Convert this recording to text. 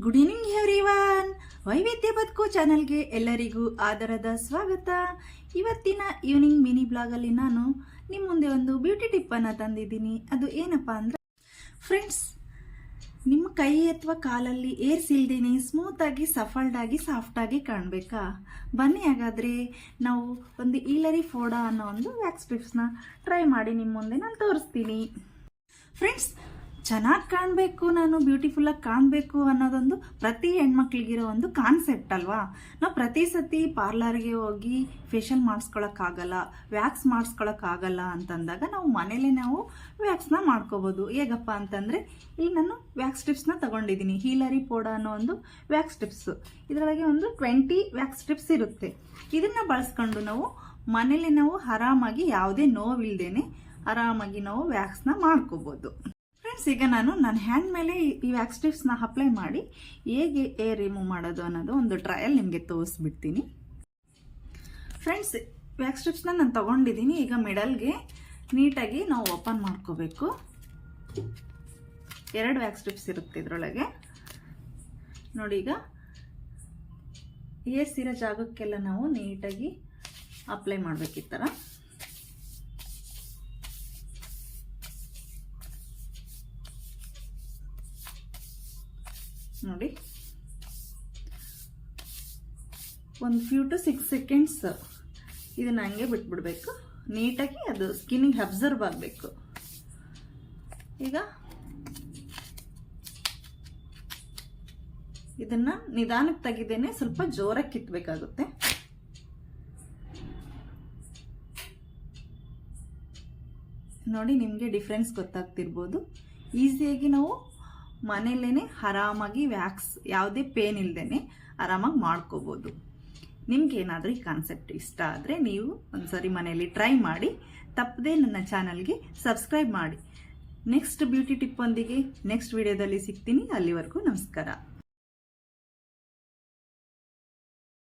Good evening everyone. ವೈವಿಧ್ಯ ಬದುಕು ಚಾನಲ್ಗೆ ಎಲ್ಲರಿಗೂ ಆದರದ ಸ್ವಾಗತ. ಇವತ್ತಿನ ಈವ್ನಿಂಗ್ ಮಿನಿ ಬ್ಲಾಗಲ್ಲಿ ನಾನು ನಿಮ್ಮ ಮುಂದೆ ಒಂದು ಬ್ಯೂಟಿ ಟಿಪ್ಪನ್ನು ತಂದಿದ್ದೀನಿ. ಅದು ಏನಪ್ಪ ಅಂದರೆ ಫ್ರೆಂಡ್ಸ್, ನಿಮ್ಮ ಕೈ ಅಥವಾ ಕಾಲಲ್ಲಿ ಏರ್ಸ್ ಇಲ್ದೇನೆ ಸ್ಮೂತಾಗಿ ಸಫಲ್ಡಾಗಿ ಸಾಫ್ಟಾಗಿ ಕಾಣಬೇಕಾ? ಬನ್ನಿ ಹಾಗಾದರೆ ನಾವು ಒಂದು ಈಲರಿ ಫೋಡಾ ಅನ್ನೋ ಒಂದು ವ್ಯಾಕ್ಸ್ ಟಿಪ್ಸ್ನ ಟ್ರೈ ಮಾಡಿ ನಿಮ್ಮ ಮುಂದೆ ನಾನು ತೋರಿಸ್ತೀನಿ. ಫ್ರೆಂಡ್ಸ್, ಚೆನ್ನಾಗಿ ಕಾಣಬೇಕು, ನಾನು ಬ್ಯೂಟಿಫುಲ್ಲಾಗಿ ಕಾಣಬೇಕು ಅನ್ನೋದೊಂದು ಪ್ರತಿ ಹೆಣ್ಮಕ್ಳಿಗಿರೋ ಒಂದು ಕಾನ್ಸೆಪ್ಟ್ ಅಲ್ವಾ. ನಾವು ಪ್ರತಿ ಸತಿ ಪಾರ್ಲರ್ಗೆ ಹೋಗಿ ಫೇಶಿಯಲ್ ಮಾಡಿಸ್ಕೊಳಕ್ಕಾಗಲ್ಲ, ವ್ಯಾಕ್ಸ್ ಮಾಡಿಸ್ಕೊಳಕ್ಕಾಗಲ್ಲ ಅಂತಂದಾಗ ನಾವು ಮನೇಲೇ ನಾವು ವ್ಯಾಕ್ಸ್ನ ಮಾಡ್ಕೋಬೋದು. ಹೇಗಪ್ಪ ಅಂತಂದರೆ ಇಲ್ಲಿ ನಾನು ವ್ಯಾಕ್ಸ್ ಟಿಪ್ಸ್ನ ತಗೊಂಡಿದ್ದೀನಿ. ಹೀಲರಿ ಫೋಡಾ ಅನ್ನೋ ಒಂದು ವ್ಯಾಕ್ಸ್ ಟಿಪ್ಸು. ಇದರೊಳಗೆ ಒಂದು 20 ವ್ಯಾಕ್ಸ್ ಟಿಪ್ಸ್ ಇರುತ್ತೆ. ಇದನ್ನು ಬಳಸ್ಕೊಂಡು ನಾವು ಮನೇಲಿ ನಾವು ಆರಾಮಾಗಿ ಯಾವುದೇ ನೋವಿಲ್ದೇನೆ ಆರಾಮಾಗಿ ನಾವು ವ್ಯಾಕ್ಸ್ನ ಮಾಡ್ಕೋಬೋದು. ಫ್ರೆಂಡ್ಸ್, ಈಗ ನಾನು ನನ್ನ ಹ್ಯಾಂಡ್ ಮೇಲೆ ಈ ವ್ಯಾಕ್ಸ್ ಟಿಪ್ಸ್ನ ಅಪ್ಲೈ ಮಾಡಿ ಹೇಗೆ ಏರ್ ರಿಮೂವ್ ಮಾಡೋದು ಅನ್ನೋದು ಒಂದು ಟ್ರಯಲ್ ನಿಮಗೆ ತೋರಿಸ್ಬಿಡ್ತೀನಿ. ಫ್ರೆಂಡ್ಸ್, ವ್ಯಾಕ್ಸ್ ಟಿಪ್ಸ್ನ ನಾನು ತಗೊಂಡಿದ್ದೀನಿ. ಈಗ ಮಿಡಲ್ಗೆ ನೀಟಾಗಿ ನಾವು ಓಪನ್ ಮಾಡ್ಕೋಬೇಕು. 2 ವ್ಯಾಕ್ಸ್ ಟಿಪ್ಸ್ ಇರುತ್ತೆ ಇದರೊಳಗೆ. ನೋಡಿ, ಈಗ ಏರ್ಸ್ ಇರೋ ಜಾಗಕ್ಕೆಲ್ಲ ನಾವು ನೀಟಾಗಿ ಅಪ್ಲೈ ಮಾಡಬೇಕು ಈ ಥರ. ನೋಡಿ, ಒಂದು 5 to 6 seconds ಇದನ್ನ ಹಂಗೆ ಬಿಟ್ಬಿಡ್ಬೇಕು. ನೀಟಾಗಿ ಅದು ಸ್ಕಿನ್ನಿಗೆ ಅಬ್ಸರ್ವ್ ಆಗಬೇಕು. ಈಗ ಇದನ್ನ ನಿಧಾನಕ್ಕೆ ತೆಗಿದೇನೆ ಸ್ವಲ್ಪ ಜೋರಾಗಿ ಕಿತ್ಬೇಕಾಗುತ್ತೆ. ನೋಡಿ, ನಿಮಗೆ ಡಿಫ್ರೆನ್ಸ್ ಗೊತ್ತಾಗ್ತಿರ್ಬೋದು. ಈಸಿಯಾಗಿ ನಾವು ಮನೇಲೇ ಆರಾಮಾಗಿ ವ್ಯಾಕ್ಸ್ ಯಾವುದೇ ಪೇನ್ ಇಲ್ದೇನೆ ಆರಾಮಾಗಿ ಮಾಡ್ಕೋಬೋದು. ನಿಮ್ಗೆ ಏನಾದರೂ ಈ ಕಾನ್ಸೆಪ್ಟ್ ಇಷ್ಟ ಆದರೆ ನೀವು ಒಂದ್ಸರಿ ಮನೆಯಲ್ಲಿ ಟ್ರೈ ಮಾಡಿ. ತಪ್ಪದೆ ನನ್ನ ಚಾನಲ್ಗೆ ಸಬ್ಸ್ಕ್ರೈಬ್ ಮಾಡಿ. ನೆಕ್ಸ್ಟ್ ಬ್ಯೂಟಿ ಟಿಪ್ ಒಂದಿಗೆ ನೆಕ್ಸ್ಟ್ ವಿಡಿಯೋದಲ್ಲಿ ಸಿಗ್ತೀನಿ. ಅಲ್ಲಿವರೆಗೂ ನಮಸ್ಕಾರ.